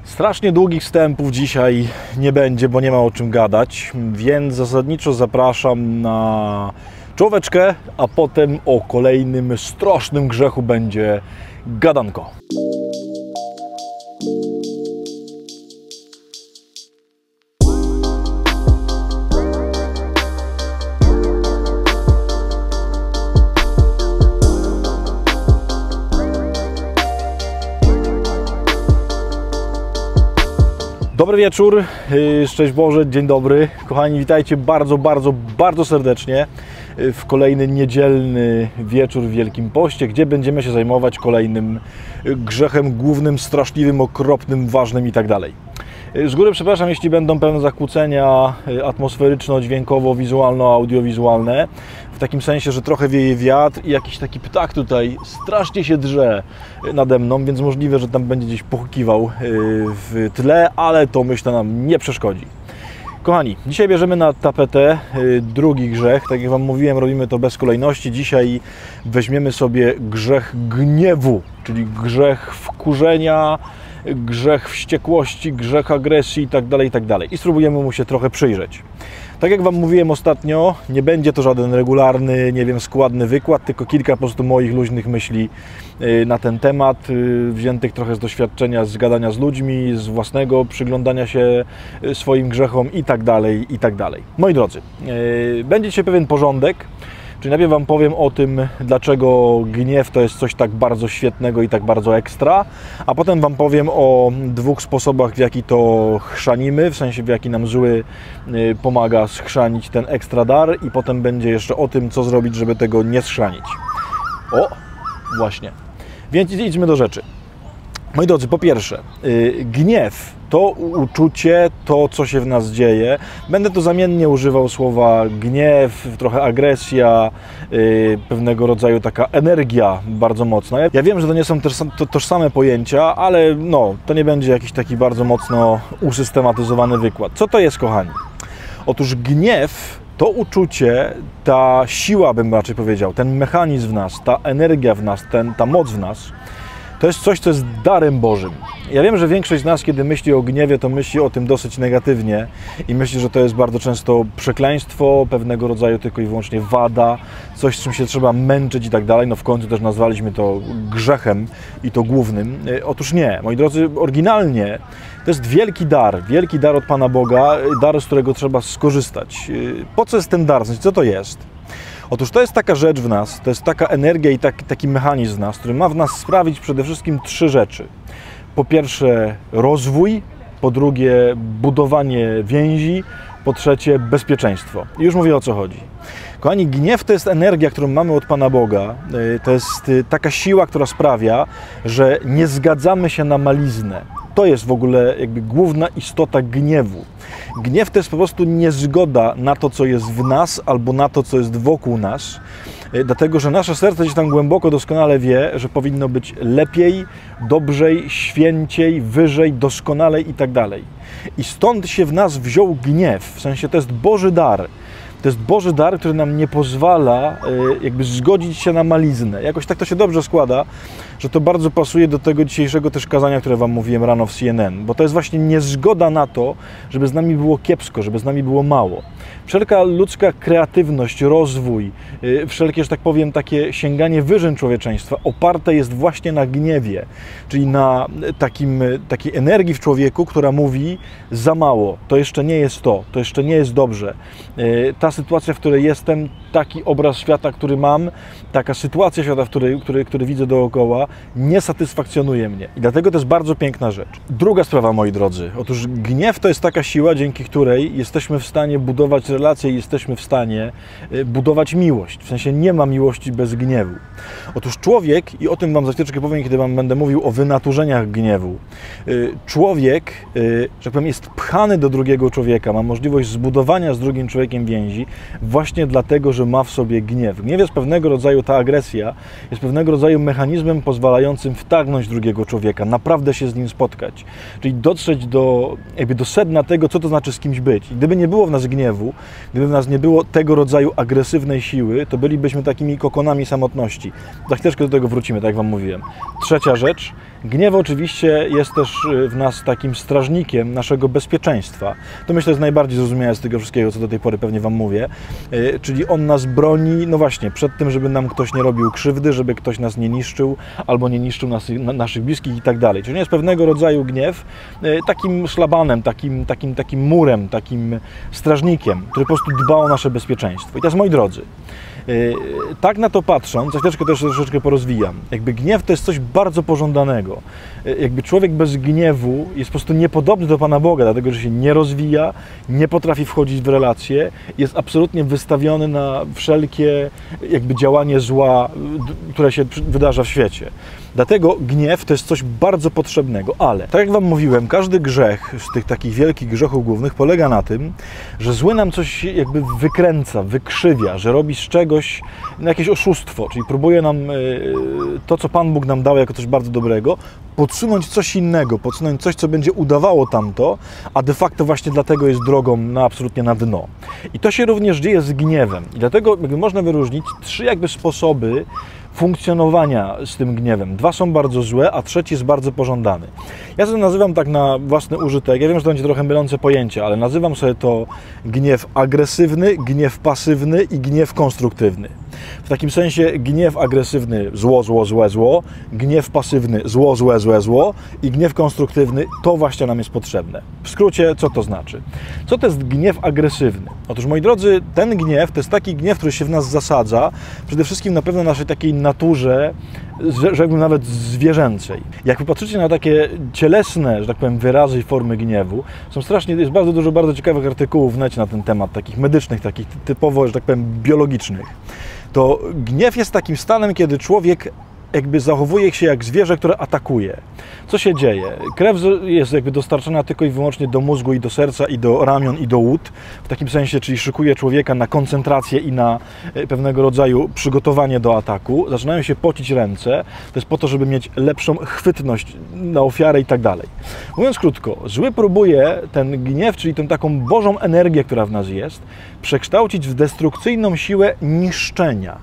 Strasznie długich wstępów dzisiaj nie będzie, bo nie ma o czym gadać, więc zasadniczo zapraszam na czołóweczkę, a potem o kolejnym strasznym grzechu będzie gadanko. Dobry wieczór, szczęść Boże, dzień dobry. Kochani, witajcie bardzo serdecznie w kolejny niedzielny wieczór w Wielkim Poście, gdzie będziemy się zajmować kolejnym grzechem głównym, straszliwym, okropnym, ważnym i tak dalej. Z góry przepraszam, jeśli będą pewne zakłócenia atmosferyczno-dźwiękowo-wizualno-audiowizualne, w takim sensie, że trochę wieje wiatr i jakiś taki ptak tutaj strasznie się drze nade mną, więc możliwe, że tam będzie gdzieś pochukiwał w tle, ale to myślę nam nie przeszkodzi. Kochani, dzisiaj bierzemy na tapetę drugi grzech. Tak jak Wam mówiłem, robimy to bez kolejności. Dzisiaj weźmiemy sobie grzech gniewu, czyli grzech wkurzenia, grzech wściekłości, grzech agresji itd. I spróbujemy mu się trochę przyjrzeć. Tak jak Wam mówiłem ostatnio, nie będzie to żaden regularny, nie wiem, składny wykład, tylko kilka po prostu moich luźnych myśli na ten temat, wziętych trochę z doświadczenia, z gadania z ludźmi, z własnego przyglądania się swoim grzechom itd. Moi drodzy, będzie dzisiaj pewien porządek. Czyli najpierw Wam powiem o tym, dlaczego gniew to jest coś tak bardzo świetnego i tak bardzo ekstra, a potem Wam powiem o dwóch sposobach, w jaki to chrzanimy, w sensie w jaki nam zły pomaga schrzanić ten ekstra dar, i potem będzie jeszcze o tym, co zrobić, żeby tego nie schrzanić. O, właśnie. Więc idźmy do rzeczy. Moi drodzy, po pierwsze, gniew to uczucie, to co się w nas dzieje. Będę tu zamiennie używał słowa gniew, trochę agresja, pewnego rodzaju taka energia bardzo mocna. Ja wiem, że to nie są tożsame pojęcia, ale no, to nie będzie jakiś taki bardzo mocno usystematyzowany wykład. Co to jest, kochani? Otóż gniew to uczucie, ta siła, bym raczej powiedział, ten mechanizm w nas, ta energia w nas, ta moc w nas, to jest coś, co jest darem Bożym. Ja wiem, że większość z nas, kiedy myśli o gniewie, to myśli o tym dosyć negatywnie i myśli, że to jest bardzo często przekleństwo, pewnego rodzaju tylko i wyłącznie wada, coś, z czym się trzeba męczyć i tak dalej. No w końcu też nazwaliśmy to grzechem i to głównym. Otóż nie, moi drodzy, oryginalnie to jest wielki dar od Pana Boga, dar, z którego trzeba skorzystać. Po co jest ten dar? Co to jest? Otóż to jest taka rzecz w nas, to jest taka energia i taki mechanizm w nas, który ma w nas sprawić przede wszystkim trzy rzeczy. Po pierwsze rozwój, po drugie budowanie więzi, po trzecie bezpieczeństwo. I już mówię, o co chodzi. Kochani, gniew to jest energia, którą mamy od Pana Boga. To jest taka siła, która sprawia, że nie zgadzamy się na maliznę. To jest w ogóle jakby główna istota gniewu. Gniew to jest po prostu niezgoda na to, co jest w nas, albo na to, co jest wokół nas, dlatego że nasze serce gdzieś tam głęboko doskonale wie, że powinno być lepiej, dobrzej, święciej, wyżej, doskonalej i tak dalej. I stąd się w nas wziął gniew, w sensie to jest Boży dar. To jest Boży dar, który nam nie pozwala jakby zgodzić się na maliznę. Jakoś tak to się dobrze składa, że to bardzo pasuje do tego dzisiejszego też kazania, które Wam mówiłem rano w CNN, bo to jest właśnie niezgoda na to, żeby z nami było kiepsko, żeby z nami było mało. Wszelka ludzka kreatywność, rozwój, wszelkie, że tak powiem, takie sięganie wyżyn człowieczeństwa oparte jest właśnie na gniewie, czyli na takiej energii w człowieku, która mówi za mało, to jeszcze nie jest to jeszcze nie jest dobrze. Ta sytuacja, w której jestem, taki obraz świata, który mam, taka sytuacja świata, który widzę dookoła, nie satysfakcjonuje mnie. I dlatego to jest bardzo piękna rzecz. Druga sprawa, moi drodzy. Otóż gniew to jest taka siła, dzięki której jesteśmy w stanie budować relacje i jesteśmy w stanie budować miłość. W sensie nie ma miłości bez gniewu. Otóż człowiek, i o tym Wam za chwileczkę powiem, kiedy Wam będę mówił o wynaturzeniach gniewu. Człowiek, że tak powiem, jest pchany do drugiego człowieka, ma możliwość zbudowania z drugim człowiekiem więzi właśnie dlatego, że ma w sobie gniew. Gniew jest pewnego rodzaju, ta agresja jest pewnego rodzaju mechanizmem pozwalającym wtargnąć drugiego człowieka, naprawdę się z nim spotkać. Czyli dotrzeć do sedna tego, co to znaczy z kimś być. I gdyby nie było w nas gniewu, gdyby w nas nie było tego rodzaju agresywnej siły, to bylibyśmy takimi kokonami samotności. Za chwileczkę do tego wrócimy, tak jak Wam mówiłem. Trzecia rzecz. Gniew oczywiście jest też w nas takim strażnikiem naszego bezpieczeństwa. To myślę jest najbardziej zrozumiałe z tego wszystkiego, co do tej pory pewnie Wam mówię. Czyli on nas broni, no właśnie, przed tym, żeby nam ktoś nie robił krzywdy, żeby ktoś nas nie niszczył, albo nie niszczył naszych bliskich i tak dalej. Czyli jest pewnego rodzaju gniew takim szlabanem, takim murem, takim strażnikiem, który po prostu dba o nasze bezpieczeństwo. I teraz, moi drodzy, tak na to patrząc, za chwileczkę też troszeczkę porozwijam, jakby gniew to jest coś bardzo pożądanego. Jakby człowiek bez gniewu jest po prostu niepodobny do Pana Boga, dlatego że się nie rozwija, nie potrafi wchodzić w relacje, jest absolutnie wystawiony na wszelkie jakby działanie zła, które się wydarza w świecie. Dlatego gniew to jest coś bardzo potrzebnego, ale tak jak Wam mówiłem, każdy grzech z tych takich wielkich grzechów głównych polega na tym, że zły nam coś jakby wykręca, wykrzywia, że robi z czegoś jakieś oszustwo, czyli próbuje nam to, co Pan Bóg nam dał jako coś bardzo dobrego, podsunąć coś innego, podsunąć coś, co będzie udawało tamto, a de facto właśnie dlatego jest drogą absolutnie na dno. I to się również dzieje z gniewem. I dlatego jakby można wyróżnić 3 jakby sposoby funkcjonowania z tym gniewem. 2 są bardzo złe, a 3 jest bardzo pożądany. Ja to nazywam tak na własny użytek. Ja wiem, że to będzie trochę mylące pojęcie, ale nazywam sobie to gniew agresywny, gniew pasywny i gniew konstruktywny. W takim sensie gniew agresywny zło, zło, złe, zło, gniew pasywny zło, złe, złe, zło i gniew konstruktywny to właśnie nam jest potrzebne. W skrócie, co to znaczy? Co to jest gniew agresywny? Otóż, moi drodzy, ten gniew to jest taki gniew, który się w nas zasadza, przede wszystkim na pewno naszej takiej naturze, rzekłbym nawet zwierzęcej. Jak popatrzycie na takie cielesne, że tak powiem, wyrazy i formy gniewu, jest bardzo dużo bardzo ciekawych artykułów w necie na ten temat, takich medycznych, takich typowo, że tak powiem, biologicznych. To gniew jest takim stanem, kiedy człowiek jakby zachowuje się jak zwierzę, które atakuje. Co się dzieje? Krew jest jakby dostarczana tylko i wyłącznie do mózgu i do serca i do ramion i do łód, w takim sensie, czyli szykuje człowieka na koncentrację i na pewnego rodzaju przygotowanie do ataku. Zaczynają się pocić ręce, to jest po to, żeby mieć lepszą chwytność na ofiarę i tak dalej. Mówiąc krótko, zły próbuje ten gniew, czyli tę taką bożą energię, która w nas jest, przekształcić w destrukcyjną siłę niszczenia.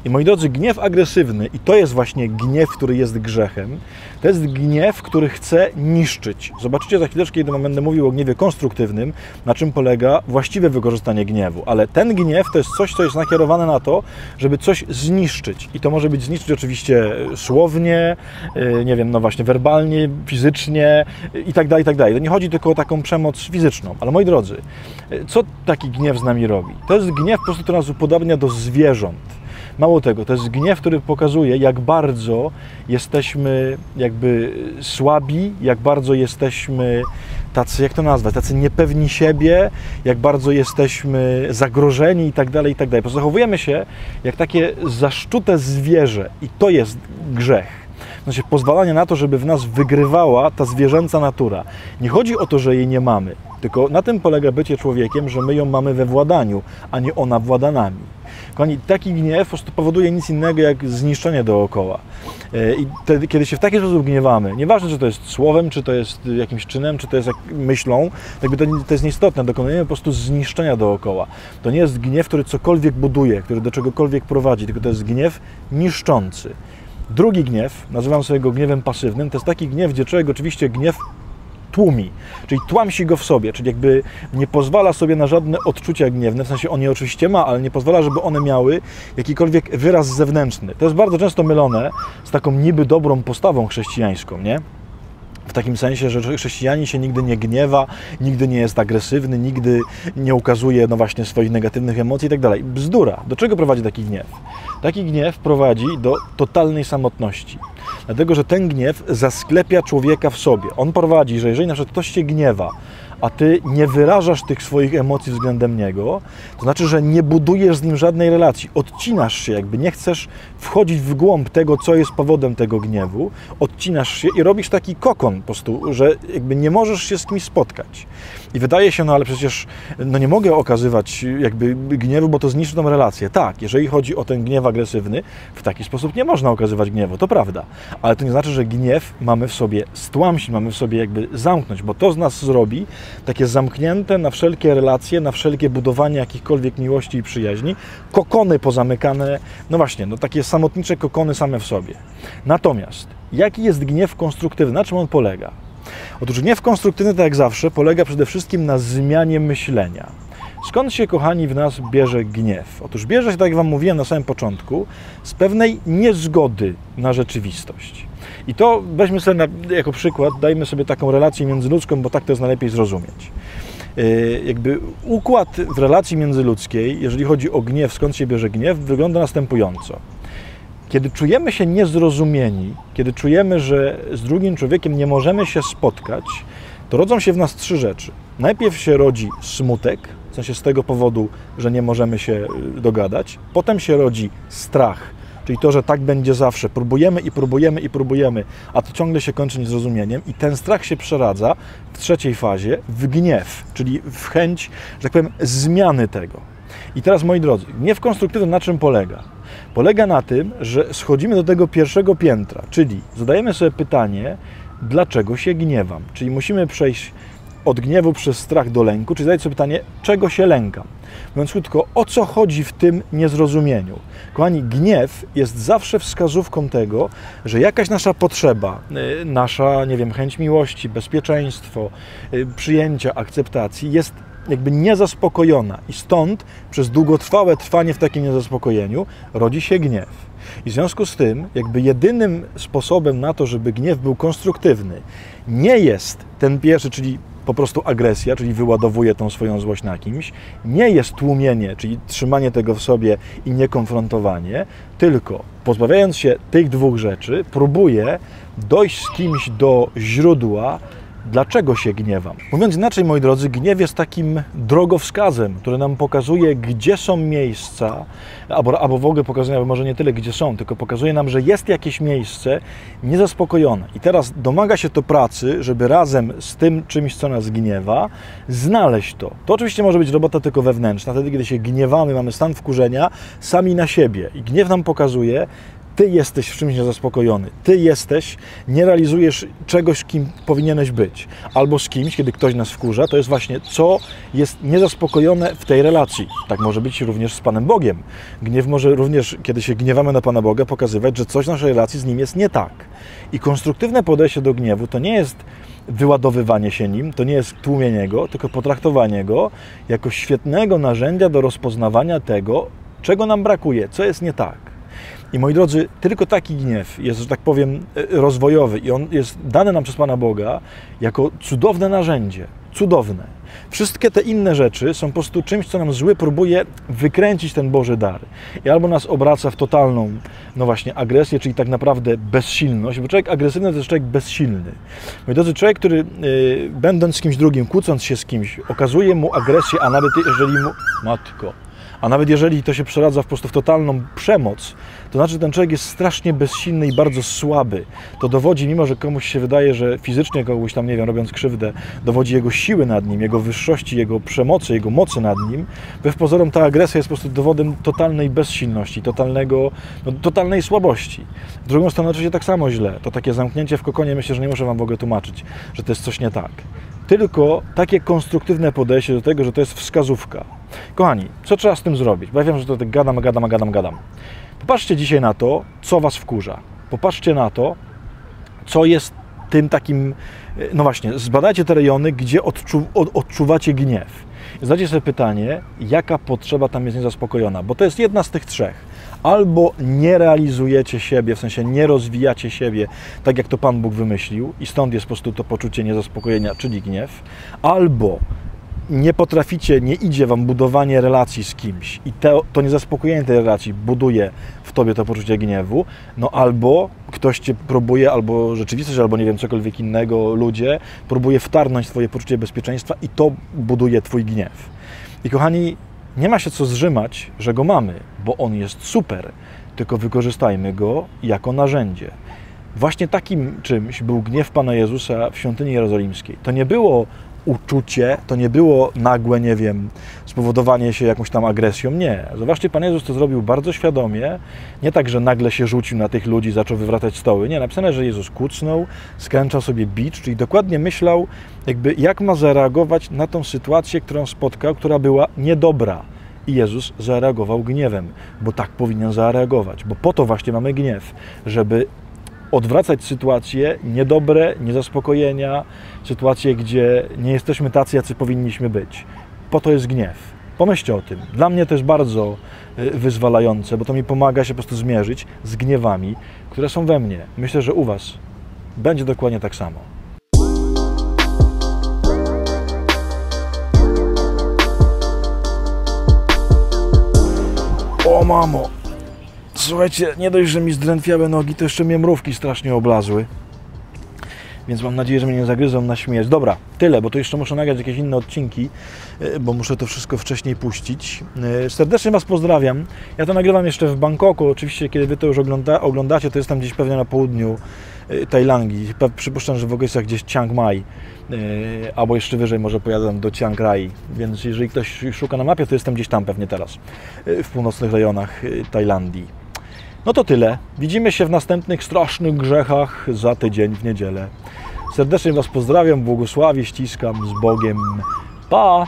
I moi drodzy, gniew agresywny, i to jest właśnie gniew, który jest grzechem, to jest gniew, który chce niszczyć. Zobaczycie za chwileczkę, kiedy będę mówił o gniewie konstruktywnym, na czym polega właściwe wykorzystanie gniewu. Ale ten gniew to jest coś, co jest nakierowane na to, żeby coś zniszczyć. I to może być zniszczyć oczywiście słownie, nie wiem, no właśnie werbalnie, fizycznie i tak dalej, i tak dalej. To nie chodzi tylko o taką przemoc fizyczną. Ale moi drodzy, co taki gniew z nami robi? To jest gniew po prostu, który nas upodabnia do zwierząt. Mało tego, to jest gniew, który pokazuje, jak bardzo jesteśmy jakby słabi, jak bardzo jesteśmy tacy, jak to nazwać, tacy niepewni siebie, jak bardzo jesteśmy zagrożeni i tak dalej, i tak dalej. Zachowujemy się jak takie zaszczute zwierzę i to jest grzech. Znaczy pozwalanie na to, żeby w nas wygrywała ta zwierzęca natura. Nie chodzi o to, że jej nie mamy, tylko na tym polega bycie człowiekiem, że my ją mamy we władaniu, a nie ona włada nami. Kochani, taki gniew po prostu powoduje nic innego jak zniszczenie dookoła. I wtedy, kiedy się w taki sposób gniewamy, nieważne, czy to jest słowem, czy to jest jakimś czynem, czy to jest myślą, to jest nieistotne, dokonujemy po prostu zniszczenia dookoła. To nie jest gniew, który cokolwiek buduje, który do czegokolwiek prowadzi, tylko to jest gniew niszczący. Drugi gniew, nazywam sobie go gniewem pasywnym, to jest taki gniew, gdzie człowiek oczywiście gniew tłumi, czyli tłamsi go w sobie, czyli jakby nie pozwala sobie na żadne odczucia gniewne, w sensie on je oczywiście ma, ale nie pozwala, żeby one miały jakikolwiek wyraz zewnętrzny. To jest bardzo często mylone z taką niby dobrą postawą chrześcijańską, nie? W takim sensie, że chrześcijanin się nigdy nie gniewa, nigdy nie jest agresywny, nigdy nie ukazuje no właśnie swoich negatywnych emocji i tak dalej. Bzdura. Do czego prowadzi taki gniew? Taki gniew prowadzi do totalnej samotności. Dlatego, że ten gniew zasklepia człowieka w sobie. On prowadzi, że jeżeli na przykład ktoś się gniewa, a ty nie wyrażasz tych swoich emocji względem niego, to znaczy, że nie budujesz z nim żadnej relacji. Odcinasz się jakby, nie chcesz wchodzić w głąb tego, co jest powodem tego gniewu, odcinasz się i robisz taki kokon po prostu, że jakby nie możesz się z kimś spotkać. I wydaje się, no ale przecież no nie mogę okazywać jakby gniewu, bo to zniszczy tą relację. Tak, jeżeli chodzi o ten gniew agresywny, w taki sposób nie można okazywać gniewu, to prawda. Ale to nie znaczy, że gniew mamy w sobie stłamsić, mamy w sobie jakby zamknąć, bo to z nas zrobi takie zamknięte na wszelkie relacje, na wszelkie budowanie jakichkolwiek miłości i przyjaźni, kokony pozamykane, no właśnie, no takie samotnicze kokony same w sobie. Natomiast Jaki jest gniew konstruktywny? Na czym on polega? Otóż gniew konstruktywny, tak jak zawsze, polega przede wszystkim na zmianie myślenia. Skąd się, kochani, w nas bierze gniew? Otóż bierze się, tak jak Wam mówiłem na samym początku, z pewnej niezgody na rzeczywistość. I to weźmy sobie jako przykład, dajmy sobie taką relację międzyludzką, bo tak to jest najlepiej zrozumieć. Jakby układ w relacji międzyludzkiej, jeżeli chodzi o gniew, skąd się bierze gniew, wygląda następująco. Kiedy czujemy się niezrozumieni, kiedy czujemy, że z drugim człowiekiem nie możemy się spotkać, to rodzą się w nas trzy rzeczy. Najpierw się rodzi smutek, w sensie z tego powodu, że nie możemy się dogadać. Potem się rodzi strach, czyli to, że tak będzie zawsze. Próbujemy i próbujemy i próbujemy, a to ciągle się kończy niezrozumieniem i ten strach się przeradza w trzeciej fazie w gniew, czyli w chęć, że tak powiem, zmiany tego. I teraz, moi drodzy, gniew konstruktywny na czym polega? Polega na tym, że schodzimy do tego pierwszego piętra, czyli zadajemy sobie pytanie, dlaczego się gniewam? Czyli musimy przejść od gniewu przez strach do lęku, czyli zadać sobie pytanie, czego się lękam? Mówiąc krótko, o co chodzi w tym niezrozumieniu? Kochani, gniew jest zawsze wskazówką tego, że jakaś nasza potrzeba, nasza, nie wiem, chęć miłości, bezpieczeństwo, przyjęcia, akceptacji jest jakby niezaspokojona i stąd przez długotrwałe trwanie w takim niezaspokojeniu rodzi się gniew. I w związku z tym jakby jedynym sposobem na to, żeby gniew był konstruktywny, nie jest ten pierwszy, czyli po prostu agresja, czyli wyładowuje tą swoją złość na kimś, nie jest tłumienie, czyli trzymanie tego w sobie i niekonfrontowanie, tylko pozbawiając się tych dwóch rzeczy, próbuje dojść z kimś do źródła, dlaczego się gniewam. Mówiąc inaczej, moi drodzy, gniew jest takim drogowskazem, który nam pokazuje, gdzie są miejsca, albo w ogóle pokazuje, może nie tyle, gdzie są, tylko pokazuje nam, że jest jakieś miejsce niezaspokojone. I teraz domaga się to pracy, żeby razem z tym czymś, co nas gniewa, znaleźć to. To oczywiście może być robota tylko wewnętrzna, wtedy, kiedy się gniewamy, mamy stan wkurzenia sami na siebie. I gniew nam pokazuje, ty jesteś w czymś niezaspokojony, ty jesteś, nie realizujesz czegoś, kim powinieneś być. Albo z kimś, kiedy ktoś nas wkurza, to jest właśnie co jest niezaspokojone w tej relacji. Tak może być również z Panem Bogiem. Gniew może również, kiedy się gniewamy na Pana Boga, pokazywać, że coś w naszej relacji z Nim jest nie tak. I konstruktywne podejście do gniewu to nie jest wyładowywanie się nim, to nie jest tłumienie go, tylko potraktowanie go jako świetnego narzędzia do rozpoznawania tego, czego nam brakuje, co jest nie tak. I moi drodzy, tylko taki gniew jest, że tak powiem, rozwojowy i on jest dany nam przez Pana Boga jako cudowne narzędzie, cudowne. Wszystkie te inne rzeczy są po prostu czymś, co nam zły próbuje wykręcić ten Boży dar. I albo nas obraca w totalną, no właśnie, agresję, czyli tak naprawdę bezsilność, bo człowiek agresywny to jest człowiek bezsilny. Moi drodzy, człowiek, który będąc z kimś drugim, kłócąc się z kimś, okazuje mu agresję, a nawet jeżeli mu... Matko... A nawet jeżeli to się przeradza po prostu w totalną przemoc, to znaczy, że ten człowiek jest strasznie bezsilny i bardzo słaby. To dowodzi, mimo że komuś się wydaje, że fizycznie kogoś tam, nie wiem, robiąc krzywdę, dowodzi jego siły nad nim, jego wyższości, jego przemocy, jego mocy nad nim. Wbrew pozorom ta agresja jest po prostu dowodem totalnej bezsilności, totalnej słabości. W drugą stronę oczywiście tak samo źle. To takie zamknięcie w kokonie, myślę, że nie muszę Wam w ogóle tłumaczyć, że to jest coś nie tak. Tylko takie konstruktywne podejście do tego, że to jest wskazówka. Kochani, co trzeba z tym zrobić? Bo ja wiem, że to tak gadam. Popatrzcie dzisiaj na to, co Was wkurza. Popatrzcie na to, co jest tym takim... No właśnie, zbadajcie te rejony, gdzie odczuwacie gniew. Zadajcie sobie pytanie, jaka potrzeba tam jest niezaspokojona, bo to jest jedna z tych trzech. Albo nie realizujecie siebie, w sensie nie rozwijacie siebie tak, jak to Pan Bóg wymyślił i stąd jest po prostu to poczucie niezaspokojenia, czyli gniew, albo nie potraficie, nie idzie Wam budowanie relacji z kimś i to niezaspokojenie tej relacji buduje w Tobie to poczucie gniewu, no albo ktoś Cię próbuje, albo rzeczywistość, albo nie wiem, cokolwiek innego, ludzie, próbuje wtarnąć Twoje poczucie bezpieczeństwa i to buduje Twój gniew. I kochani, nie ma się co zrzymać, że go mamy, bo on jest super, tylko wykorzystajmy go jako narzędzie. Właśnie takim czymś był gniew Pana Jezusa w świątyni jerozolimskiej. To nie było uczucie, to nie było nagłe, nie wiem, spowodowanie się jakąś tam agresją. Nie. Zobaczcie, Pan Jezus to zrobił bardzo świadomie. Nie tak, że nagle się rzucił na tych ludzi, zaczął wywracać stoły. Nie, napisane, że Jezus kucnął, skręcał sobie bicz, czyli dokładnie myślał, jakby jak ma zareagować na tą sytuację, którą spotkał, która była niedobra. I Jezus zareagował gniewem, bo tak powinien zareagować, bo po to właśnie mamy gniew, żeby odwracać sytuacje niedobre, niezaspokojenia, sytuacje, gdzie nie jesteśmy tacy, jacy powinniśmy być. Po to jest gniew. Pomyślcie o tym. Dla mnie to jest bardzo wyzwalające, bo to mi pomaga się po prostu zmierzyć z gniewami, które są we mnie. Myślę, że u Was będzie dokładnie tak samo. O mamo! Słuchajcie, nie dość, że mi zdrętwiały nogi, to jeszcze mnie mrówki strasznie oblazły. Więc mam nadzieję, że mnie nie zagryzą na śmierć. Dobra, tyle, bo to jeszcze muszę nagrać jakieś inne odcinki, bo muszę to wszystko wcześniej puścić. Serdecznie Was pozdrawiam. Ja to nagrywam jeszcze w Bangkoku. Oczywiście, kiedy Wy to już oglądacie, to jestem gdzieś pewnie na południu Tajlandii. Przypuszczam, że w okolicach gdzieś Chiang Mai, albo jeszcze wyżej może pojadę do Chiang Rai. Więc jeżeli ktoś szuka na mapie, to jestem gdzieś tam pewnie teraz, w północnych rejonach Tajlandii. No to tyle. Widzimy się w następnych strasznych grzechach za tydzień w niedzielę. Serdecznie Was pozdrawiam, błogosławię, ściskam, z Bogiem. Pa!